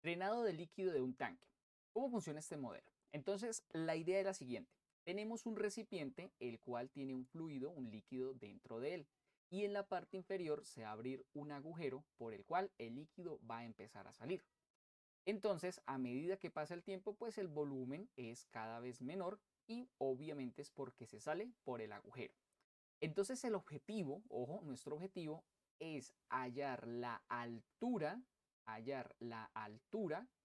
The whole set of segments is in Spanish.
Drenado de líquido de un tanque. ¿Cómo funciona este modelo? Entonces, la idea es la siguiente. Tenemos un recipiente, el cual tiene un fluido, un líquido dentro de él. Y en la parte inferior se va a abrir un agujero por el cual el líquido va a empezar a salir. Entonces, a medida que pasa el tiempo, pues el volumen es cada vez menor y obviamente es porque se sale por el agujero. Entonces, el objetivo, ojo, nuestro objetivo es hallar la altura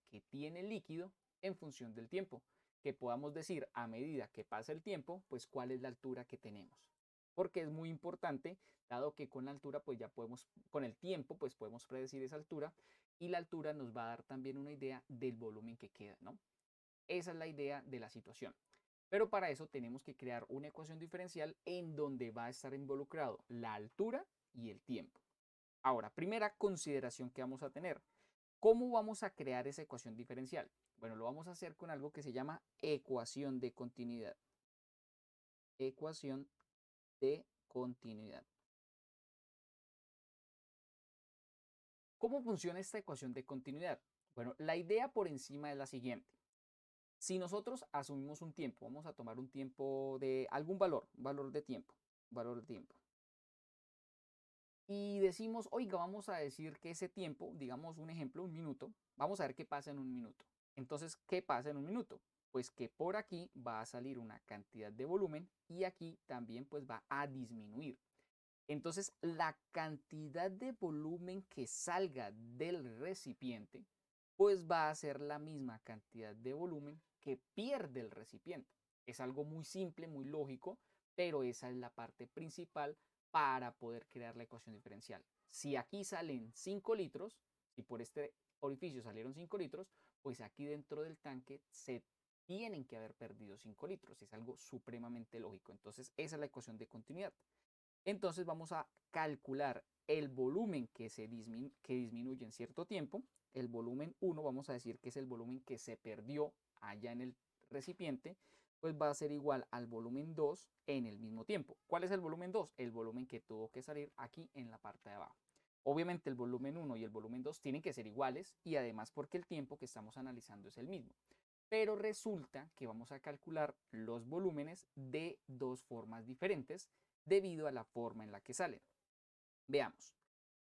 que tiene el líquido en función del tiempo. Que podamos decir a medida que pasa el tiempo, pues cuál es la altura que tenemos. Porque es muy importante, dado que con la altura, pues ya podemos, con el tiempo, pues podemos predecir esa altura y la altura nos va a dar también una idea del volumen que queda, ¿no? Esa es la idea de la situación. Pero para eso tenemos que crear una ecuación diferencial en donde va a estar involucrado la altura y el tiempo. Ahora, primera consideración que vamos a tener. ¿Cómo vamos a crear esa ecuación diferencial? Bueno, lo vamos a hacer con algo que se llama ecuación de continuidad. Ecuación de continuidad. ¿Cómo funciona esta ecuación de continuidad? Bueno, la idea por encima es la siguiente. Si nosotros asumimos un tiempo, vamos a tomar un tiempo de algún valor, valor de tiempo. Y decimos, oiga, vamos a decir que ese tiempo, digamos un ejemplo, un minuto, vamos a ver qué pasa en un minuto. Entonces, ¿qué pasa en un minuto? Pues que por aquí va a salir una cantidad de volumen y aquí también pues va a disminuir. Entonces, la cantidad de volumen que salga del recipiente, pues va a ser la misma cantidad de volumen que pierde el recipiente. Es algo muy simple, muy lógico, pero esa es la parte principal para poder crear la ecuación diferencial. Si aquí salen 5 litros, si por este orificio salieron 5 litros, pues aquí dentro del tanque se tienen que haber perdido 5 litros. Es algo supremamente lógico. Entonces, esa es la ecuación de continuidad. Entonces vamos a calcular el volumen que disminuye en cierto tiempo. El volumen 1 vamos a decir que es el volumen que se perdió allá en el recipiente, pues va a ser igual al volumen 2 en el mismo tiempo. ¿Cuál es el volumen 2? El volumen que tuvo que salir aquí en la parte de abajo. Obviamente el volumen 1 y el volumen 2 tienen que ser iguales y además porque el tiempo que estamos analizando es el mismo. Pero resulta que vamos a calcular los volúmenes de dos formas diferentes debido a la forma en la que salen. Veamos,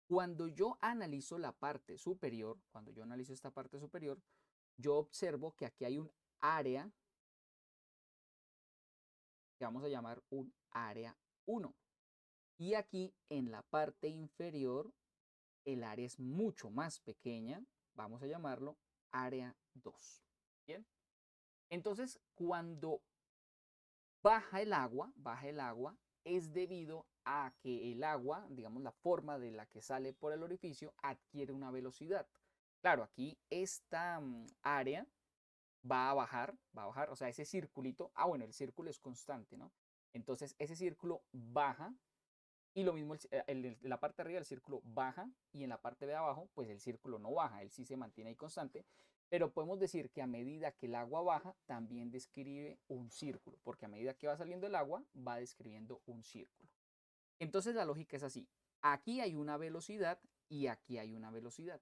cuando yo analizo la parte superior, cuando yo analizo esta parte superior, yo observo que aquí hay un área que vamos a llamar un área 1. Y aquí en la parte inferior, el área es mucho más pequeña, vamos a llamarlo área 2. Bien, entonces cuando baja el agua es debido a que el agua, digamos la forma de la que sale por el orificio, adquiere una velocidad. Claro, aquí esta área va a bajar, o sea, ese circulito, bueno, el círculo es constante, ¿no? Entonces ese círculo baja y lo mismo la parte de arriba del círculo baja y en la parte de abajo, pues el círculo no baja, él sí se mantiene ahí constante, pero podemos decir que a medida que el agua baja, también describe un círculo, porque a medida que va saliendo el agua, va describiendo un círculo. Entonces la lógica es así, aquí hay una velocidad y aquí hay una velocidad.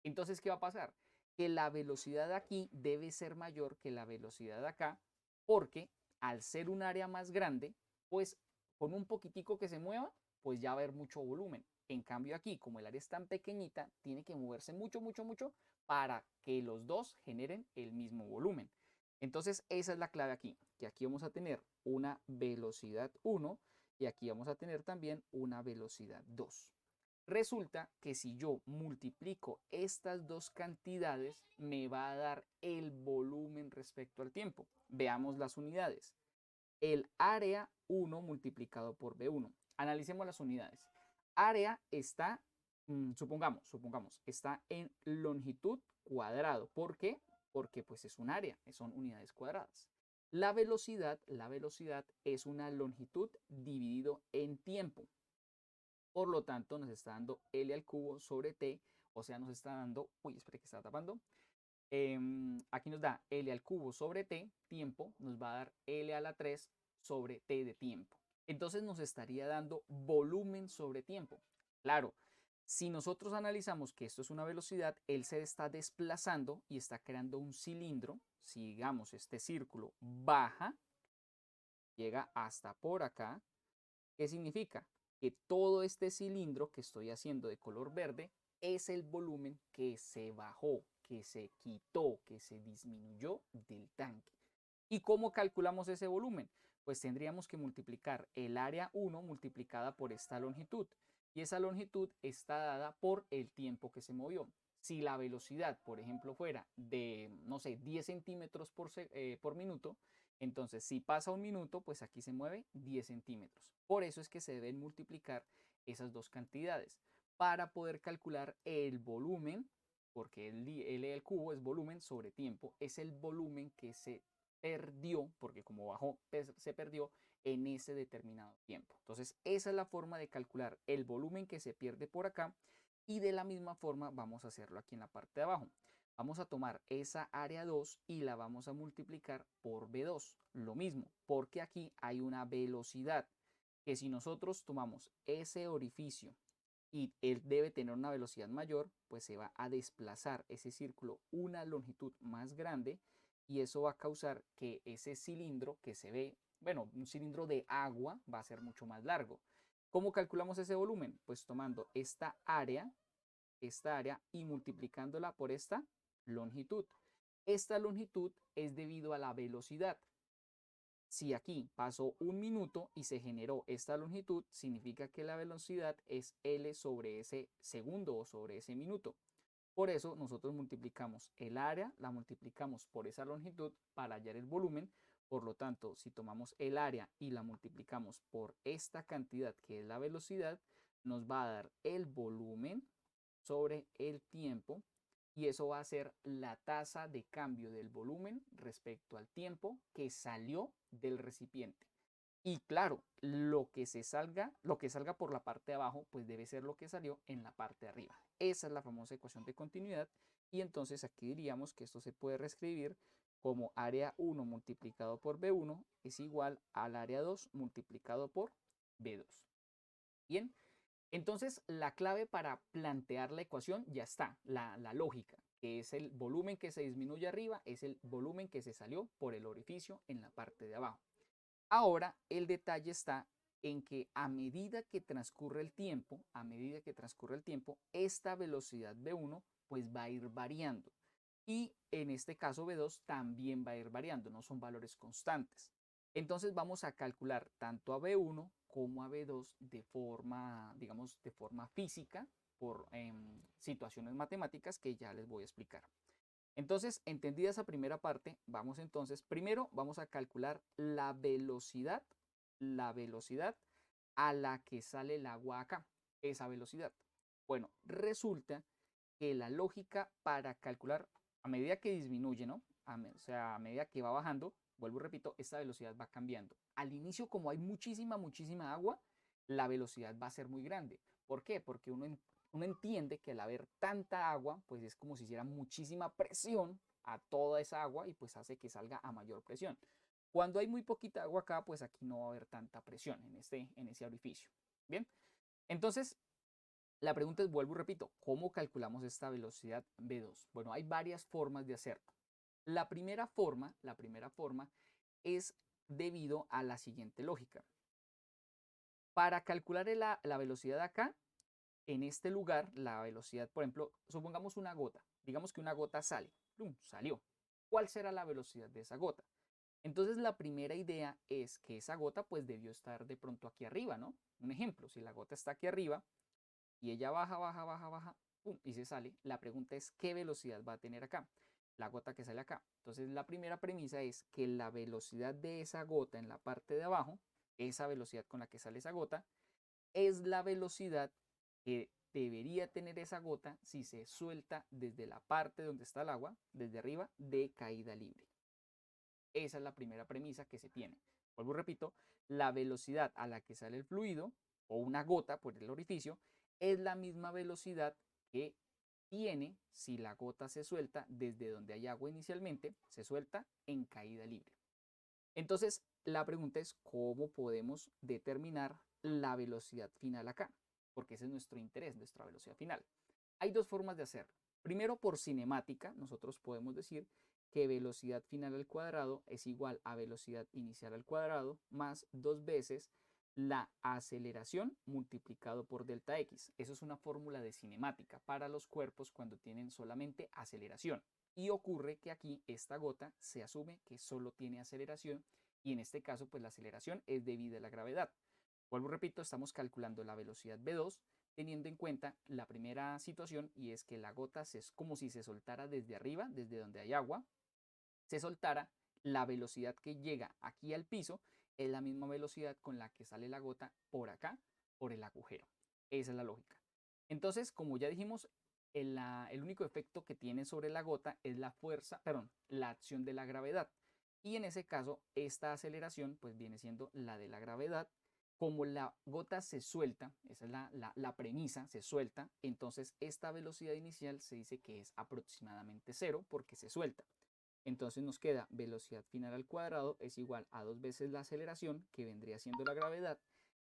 Entonces, ¿qué va a pasar? Que la velocidad de aquí debe ser mayor que la velocidad de acá, porque al ser un área más grande, pues con un poquitico que se mueva, pues ya va a haber mucho volumen. En cambio aquí, como el área es tan pequeñita, tiene que moverse mucho, mucho, mucho para que los dos generen el mismo volumen. Entonces, esa es la clave aquí, que aquí vamos a tener una velocidad 1 y aquí vamos a tener también una velocidad 2. Resulta que si yo multiplico estas dos cantidades, me va a dar el volumen respecto al tiempo. Veamos las unidades. El área 1 multiplicado por B1. Analicemos las unidades. Área está, supongamos, está en longitud cuadrado. ¿Por qué? Porque pues es un área, son unidades cuadradas. La velocidad es una longitud dividido en tiempo. Por lo tanto, nos está dando L al cubo sobre T, o sea, nos está dando, espere que está tapando. Aquí nos da L al cubo sobre T, tiempo, nos va a dar L a la 3 sobre T de tiempo. Entonces nos estaría dando volumen sobre tiempo. Claro, Si nosotros analizamos que esto es una velocidad, él se está desplazando y está creando un cilindro. Si digamos este círculo baja, llega hasta por acá, ¿qué significa? Que todo este cilindro que estoy haciendo de color verde es el volumen que se bajó, que se quitó, que se disminuyó del tanque. ¿Y cómo calculamos ese volumen? Pues tendríamos que multiplicar el área 1 multiplicada por esta longitud. Y esa longitud está dada por el tiempo que se movió. Si la velocidad, por ejemplo, fuera de, no sé, 10 centímetros por minuto, entonces si pasa un minuto, pues aquí se mueve 10 centímetros. Por eso es que se deben multiplicar esas dos cantidades para poder calcular el volumen, porque L al cubo es volumen sobre tiempo, es el volumen que se perdió, porque como bajó, se perdió en ese determinado tiempo. Entonces, esa es la forma de calcular el volumen que se pierde por acá y de la misma forma vamos a hacerlo aquí en la parte de abajo. Vamos a tomar esa área 2 y la vamos a multiplicar por B2. Lo mismo, porque aquí hay una velocidad que si nosotros tomamos ese orificio y él debe tener una velocidad mayor, pues se va a desplazar ese círculo una longitud más grande y eso va a causar que ese cilindro que se ve, bueno, un cilindro de agua va a ser mucho más largo. ¿Cómo calculamos ese volumen? Pues tomando esta área y multiplicándola por esta longitud. Esta longitud es debido a la velocidad. Si aquí pasó un minuto y se generó esta longitud, significa que la velocidad es L sobre ese segundo o sobre ese minuto. Por eso nosotros multiplicamos el área, la multiplicamos por esa longitud para hallar el volumen. Por lo tanto, si tomamos el área y la multiplicamos por esta cantidad que es la velocidad, nos va a dar el volumen sobre el tiempo y eso va a ser la tasa de cambio del volumen respecto al tiempo que salió del recipiente. Y claro, lo que salga por la parte de abajo, pues debe ser lo que salió en la parte de arriba. Esa es la famosa ecuación de continuidad. Y entonces aquí diríamos que esto se puede reescribir como área 1 multiplicado por B1 es igual al área 2 multiplicado por B2. Bien, entonces la clave para plantear la ecuación ya está, la lógica, que es el volumen que se disminuye arriba, es el volumen que se salió por el orificio en la parte de abajo. Ahora el detalle está en que a medida que transcurre el tiempo, esta velocidad B1 pues va a ir variando. Y en este caso B2 también va a ir variando, no son valores constantes. Entonces vamos a calcular tanto a B1 como a B2 de forma, digamos, de forma física por situaciones matemáticas que ya les voy a explicar. Entonces, entendida esa primera parte, vamos entonces, primero vamos a calcular la velocidad a la que sale el agua acá, esa velocidad. Bueno, resulta que la lógica para calcular, a medida que disminuye, ¿no? O sea, a medida que va bajando, vuelvo y repito, esta velocidad va cambiando. Al inicio, como hay muchísima agua, la velocidad va a ser muy grande. ¿Por qué? Porque uno entiende que al haber tanta agua, pues es como si hiciera muchísima presión a toda esa agua y pues hace que salga a mayor presión. Cuando hay muy poquita agua acá, pues aquí no va a haber tanta presión en ese orificio. Bien, entonces la pregunta es, vuelvo y repito, ¿cómo calculamos esta velocidad V2? Bueno, hay varias formas de hacerlo. La primera forma es debido a la siguiente lógica. Para calcular la velocidad acá, en este lugar, la velocidad, por ejemplo, supongamos una gota. Digamos que una gota sale. ¡Pum! Salió. ¿Cuál será la velocidad de esa gota? Entonces la primera idea es que esa gota pues debió estar de pronto aquí arriba, ¿no? Un ejemplo, si la gota está aquí arriba y ella baja, ¡pum! Y se sale, la pregunta es ¿qué velocidad va a tener acá? La gota que sale acá. Entonces la primera premisa es que la velocidad de esa gota en la parte de abajo, esa velocidad con la que sale esa gota, es la velocidad que debería tener esa gota si se suelta desde la parte donde está el agua, desde arriba, de caída libre. Esa es la primera premisa que se tiene. Vuelvo y repito, la velocidad a la que sale el fluido o una gota por el orificio es la misma velocidad que tiene si la gota se suelta desde donde hay agua inicialmente, se suelta en caída libre. Entonces, la pregunta es cómo podemos determinar la velocidad final acá. porque ese es nuestro interés, nuestra velocidad final. Hay dos formas de hacerlo. Primero, por cinemática, nosotros podemos decir que velocidad final al cuadrado es igual a velocidad inicial al cuadrado más 2 veces la aceleración multiplicado por delta x. Eso es una fórmula de cinemática para los cuerpos cuando tienen solamente aceleración. Y ocurre que aquí esta gota se asume que solo tiene aceleración y en este caso pues la aceleración es debida a la gravedad. Vuelvo, repito, estamos calculando la velocidad V2 teniendo en cuenta la primera situación y es que la gota es como si se soltara desde arriba, desde donde hay agua, se soltara, la velocidad que llega aquí al piso es la misma velocidad con la que sale la gota por acá, por el agujero. Esa es la lógica. Entonces, como ya dijimos, el único efecto que tiene sobre la gota es la fuerza, perdón, la acción de la gravedad. Y en ese caso, esta aceleración pues viene siendo la de la gravedad. Como la gota se suelta, esa es la premisa, se suelta, entonces esta velocidad inicial se dice que es aproximadamente cero porque se suelta. Entonces nos queda velocidad final al cuadrado es igual a 2 veces la aceleración, que vendría siendo la gravedad,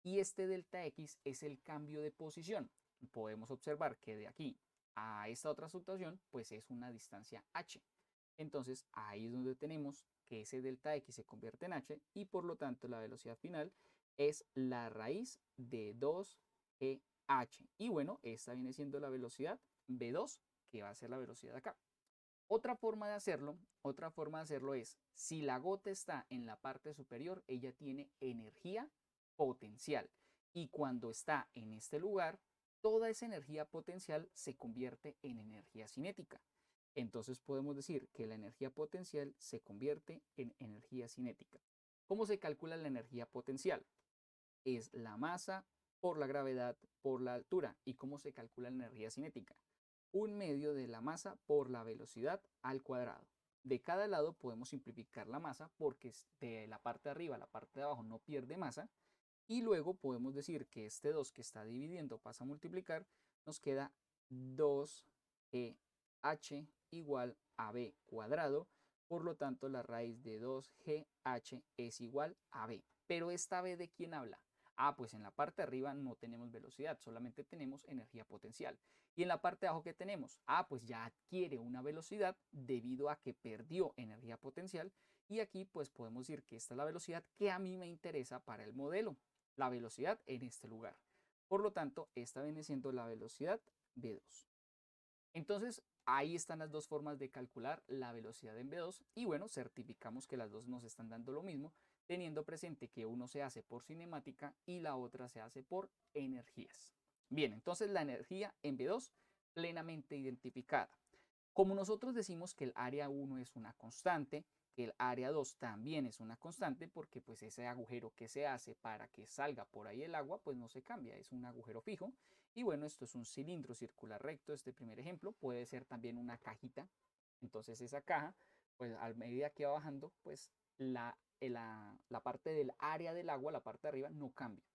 y este delta x es el cambio de posición. Podemos observar que de aquí a esta otra situación, pues es una distancia h. Entonces ahí es donde tenemos que ese delta x se convierte en h y por lo tanto la velocidad final es la raíz de 2gh. Y bueno, esta viene siendo la velocidad v2, que va a ser la velocidad acá. Otra forma de hacerlo es, si la gota está en la parte superior, ella tiene energía potencial. Y cuando está en este lugar, toda esa energía potencial se convierte en energía cinética. Entonces podemos decir que la energía potencial se convierte en energía cinética. ¿Cómo se calcula la energía potencial? Es la masa por la gravedad por la altura. ¿Y cómo se calcula la energía cinética? 1/2 de la masa por la velocidad al cuadrado. De cada lado podemos simplificar la masa porque de la parte de arriba a la parte de abajo no pierde masa. Y luego podemos decir que este 2 que está dividiendo pasa a multiplicar, nos queda 2gh igual a b cuadrado. Por lo tanto, la raíz de 2gh es igual a b. Pero esta b, ¿de quién habla? Ah, pues en la parte de arriba no tenemos velocidad, solamente tenemos energía potencial. Y en la parte de abajo, ¿qué tenemos? Ah, pues ya adquiere una velocidad debido a que perdió energía potencial. Y aquí pues podemos decir que esta es la velocidad que a mí me interesa para el modelo, la velocidad en este lugar. Por lo tanto, esta viene siendo la velocidad v2. Entonces, ahí están las dos formas de calcular la velocidad en V2 y bueno, certificamos que las dos nos están dando lo mismo, teniendo presente que uno se hace por cinemática y la otra se hace por energías. Bien, entonces la energía en V2 plenamente identificada. Como nosotros decimos que el área 1 es una constante, que el área 2 también es una constante, porque pues ese agujero que se hace para que salga por ahí el agua, pues no se cambia, es un agujero fijo. Y bueno, esto es un cilindro circular recto, este primer ejemplo, puede ser también una cajita. Entonces esa caja, pues a medida que va bajando, pues la parte del área del agua, la parte de arriba, no cambia.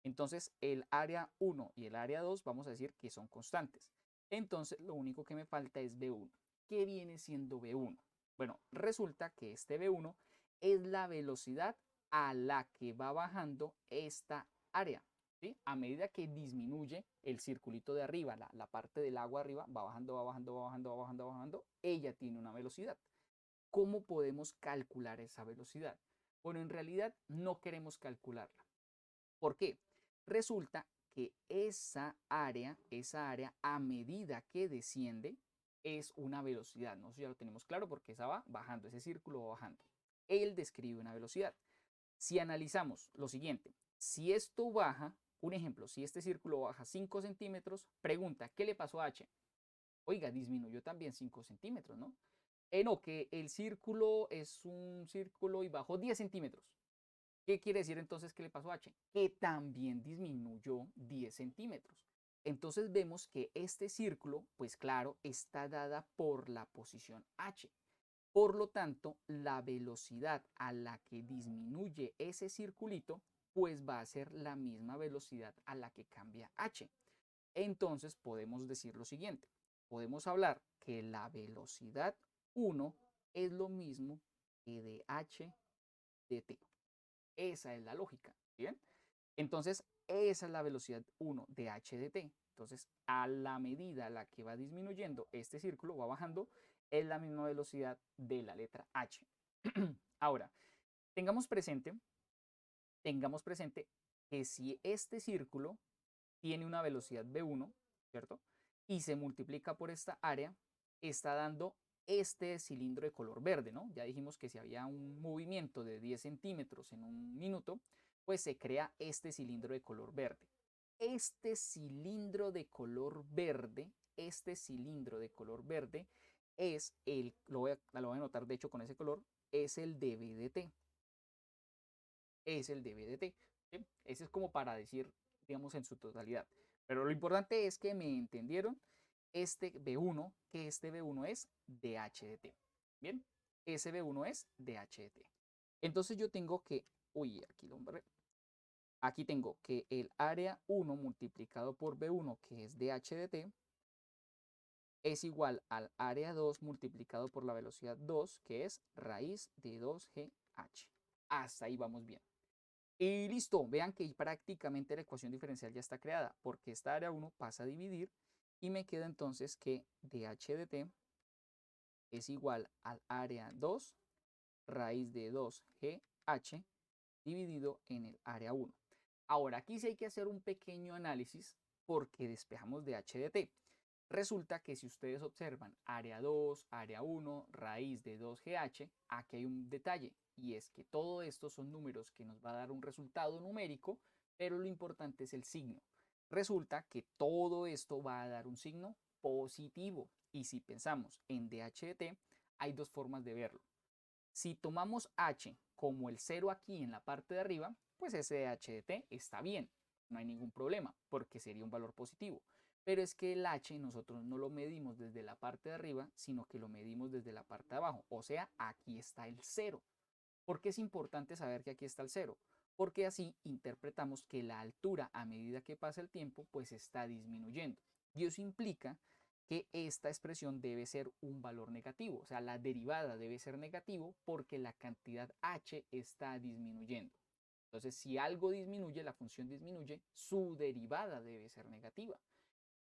Entonces el área 1 y el área 2 vamos a decir que son constantes. Entonces lo único que me falta es V1. ¿Qué viene siendo V1? Bueno, resulta que este V1 es la velocidad a la que va bajando esta área. ¿Sí? A medida que disminuye el circulito de arriba, la parte del agua arriba, va bajando, va bajando, va bajando, va bajando, va bajando, ella tiene una velocidad. ¿Cómo podemos calcular esa velocidad? Bueno, en realidad no queremos calcularla. ¿Por qué? Resulta que esa área a medida que desciende, es una velocidad. Nosotros ya lo tenemos claro porque esa va bajando, ese círculo va bajando. Él describe una velocidad. Si analizamos lo siguiente, si esto baja, un ejemplo, si este círculo baja 5 centímetros, pregunta, ¿qué le pasó a H? Oiga, disminuyó también 5 centímetros, ¿no? No, que el círculo es un círculo y bajó 10 centímetros. ¿Qué quiere decir entonces que le pasó a H? Que también disminuyó 10 centímetros. Entonces vemos que este círculo, pues claro, está dada por la posición H. Por lo tanto, la velocidad a la que disminuye ese circulito, pues va a ser la misma velocidad a la que cambia H. Entonces podemos decir lo siguiente. Podemos hablar que la velocidad 1 es lo mismo que de H de t. Esa es la lógica, ¿bien? Entonces, esa es la velocidad 1 de h de t. Entonces, a la medida a la que va disminuyendo este círculo, va bajando, es la misma velocidad de la letra h. Ahora, tengamos presente que si este círculo tiene una velocidad v1, ¿cierto? Y se multiplica por esta área, está dando este cilindro de color verde, ¿no? Ya dijimos que si había un movimiento de 10 centímetros en un minuto, pues se crea este cilindro de color verde. Este cilindro de color verde, es lo voy a anotar de hecho con ese color, es el dB de t. Es el dB de t. ¿Sí? Ese es como para decir, digamos, en su totalidad. Pero lo importante es que me entendieron este B1, que este B1 es dH de t. Bien, ese B1 es dH de t. Entonces yo tengo que, aquí lo borré. Aquí tengo que el área 1 multiplicado por B1, que es dH de t, es igual al área 2 multiplicado por la velocidad 2, que es raíz de 2GH. Hasta ahí vamos bien. Y listo, vean que prácticamente la ecuación diferencial ya está creada, porque esta área 1 pasa a dividir y me queda entonces que dH de t es igual al área 2 raíz de 2GH dividido en el área 1. Ahora aquí sí hay que hacer un pequeño análisis porque despejamos dH de t. Resulta que si ustedes observan área 2, área 1, raíz de 2GH, aquí hay un detalle y es que todo esto son números que nos va a dar un resultado numérico, pero lo importante es el signo. Resulta que todo esto va a dar un signo positivo y si pensamos en dH de t, hay dos formas de verlo. Si tomamos h como el 0 aquí en la parte de arriba, pues ese dH de t está bien, no hay ningún problema porque sería un valor positivo. Pero es que el h nosotros no lo medimos desde la parte de arriba, sino que lo medimos desde la parte de abajo. O sea, aquí está el 0. ¿Por qué es importante saber que aquí está el 0? Porque así interpretamos que la altura a medida que pasa el tiempo pues está disminuyendo. Y eso implica que esta expresión debe ser un valor negativo, o sea, la derivada debe ser negativo porque la cantidad h está disminuyendo. Entonces, si algo disminuye, la función disminuye, su derivada debe ser negativa.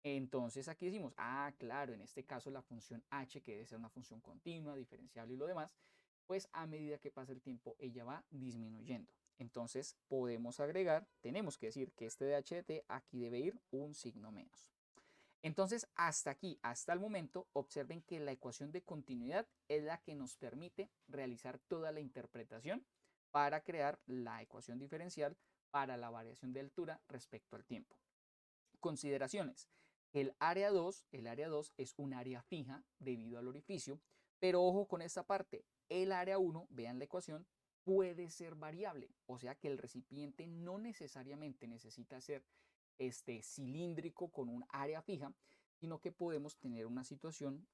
Entonces aquí decimos, claro, en este caso la función h, que debe ser una función continua, diferenciable y lo demás, pues a medida que pasa el tiempo ella va disminuyendo. Entonces podemos agregar, tenemos que decir que este dH de t aquí debe ir un signo menos. Entonces hasta aquí, hasta el momento, observen que la ecuación de continuidad es la que nos permite realizar toda la interpretación para crear la ecuación diferencial para la variación de altura respecto al tiempo. Consideraciones. El área 2 es un área fija debido al orificio, pero ojo con esta parte, el área 1, vean la ecuación, puede ser variable, o sea que el recipiente no necesariamente necesita ser cilíndrico con un área fija, sino que podemos tener una situación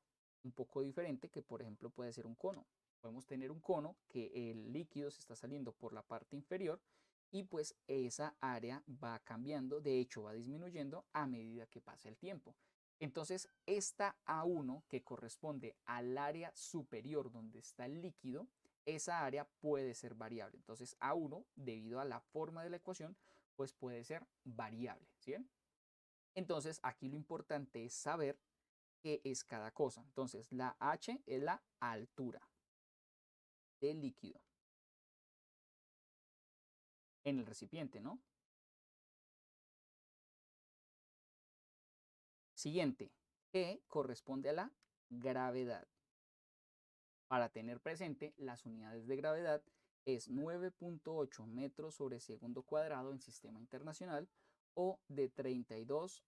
un poco diferente que por ejemplo puede ser un cono. Podemos tener un cono que el líquido se está saliendo por la parte inferior y pues esa área va cambiando, de hecho va disminuyendo a medida que pasa el tiempo. Entonces esta A1 que corresponde al área superior donde está el líquido, esa área puede ser variable. Entonces A1, debido a la forma de la ecuación, pues puede ser variable, ¿sí? Entonces aquí lo importante es saber qué es cada cosa. Entonces la H es la altura del líquido en el recipiente, ¿no? Siguiente, G corresponde a la gravedad. Para tener presente, las unidades de gravedad es 9.8 metros sobre segundo cuadrado en sistema internacional o de 32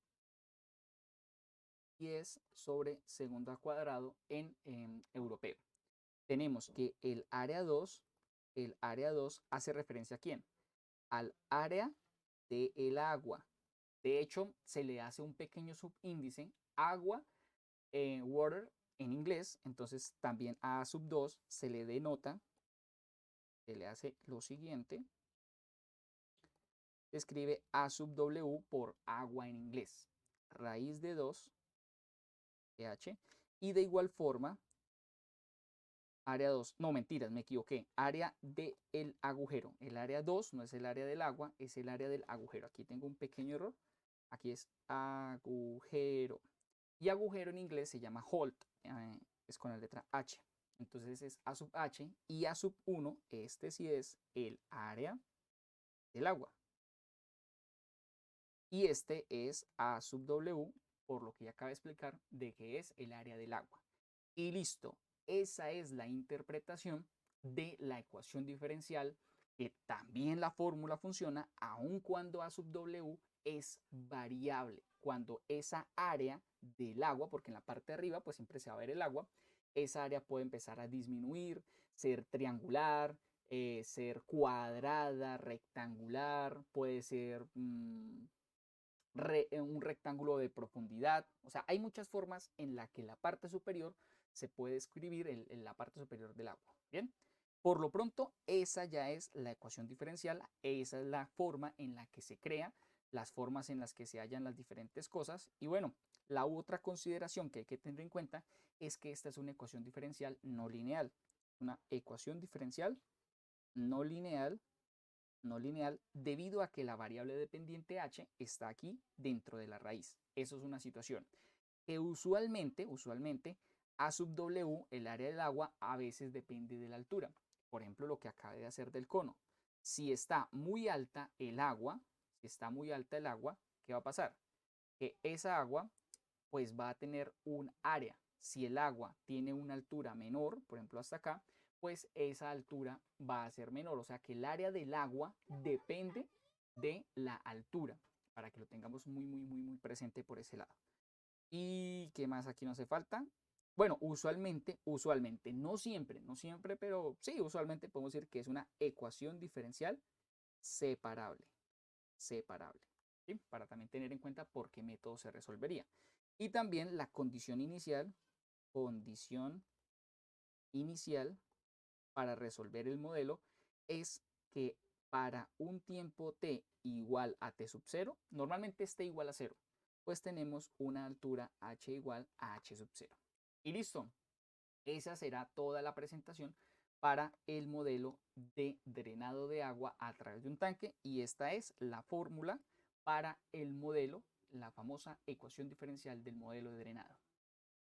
10 sobre segundo cuadrado en europeo. Tenemos que el área 2 hace referencia a quién? Al área del agua. De hecho, se le hace un pequeño subíndice, agua, water en inglés, entonces también a sub 2 se le denota, se le hace lo siguiente, se escribe a sub w por agua en inglés, raíz de 2 pH, y de igual forma Área 2, no mentiras, me equivoqué. Área del agujero. El área 2 no es el área del agua, es el área del agujero. Aquí tengo un pequeño error. Aquí es agujero. Y agujero en inglés se llama hole, es con la letra H. Entonces es A sub H y A sub 1, este sí es el área del agua. Y este es A sub W, por lo que ya acabo de explicar, de que es el área del agua. Y listo, esa es la interpretación de la ecuación diferencial, que también la fórmula funciona aun cuando A sub W es variable, cuando esa área del agua, porque en la parte de arriba pues siempre se va a ver el agua, esa área puede empezar a disminuir, ser triangular, ser cuadrada, rectangular, puede ser un rectángulo de profundidad. O sea, hay muchas formas en la que la parte superior se puede escribir en la parte superior del agua. Bien, por lo pronto, esa ya es la ecuación diferencial, esa es la forma en la que se crea, las formas en las que se hallan las diferentes cosas. Y bueno, la otra consideración que hay que tener en cuenta es que esta es una ecuación diferencial no lineal. Una ecuación diferencial no lineal debido a que la variable dependiente h está aquí dentro de la raíz. Eso es una situación que usualmente A sub W, el área del agua, a veces depende de la altura. Por ejemplo, lo que acabé de hacer del cono. Si está muy alta el agua, ¿qué va a pasar? Que esa agua pues va a tener un área. Si el agua tiene una altura menor, por ejemplo hasta acá, pues esa altura va a ser menor. O sea que el área del agua depende de la altura, para que lo tengamos muy presente por ese lado. ¿Y qué más aquí no hace falta? Bueno, usualmente, no siempre, pero sí, usualmente podemos decir que es una ecuación diferencial separable, separable, ¿sí? Para también tener en cuenta por qué método se resolvería. Y también la condición inicial para resolver el modelo es que para un tiempo t igual a t sub 0, normalmente es t igual a 0, pues tenemos una altura h igual a h sub 0. Y listo, esa será toda la presentación para el modelo de drenado de agua a través de un tanque, y esta es la fórmula para el modelo, la famosa ecuación diferencial del modelo de drenado.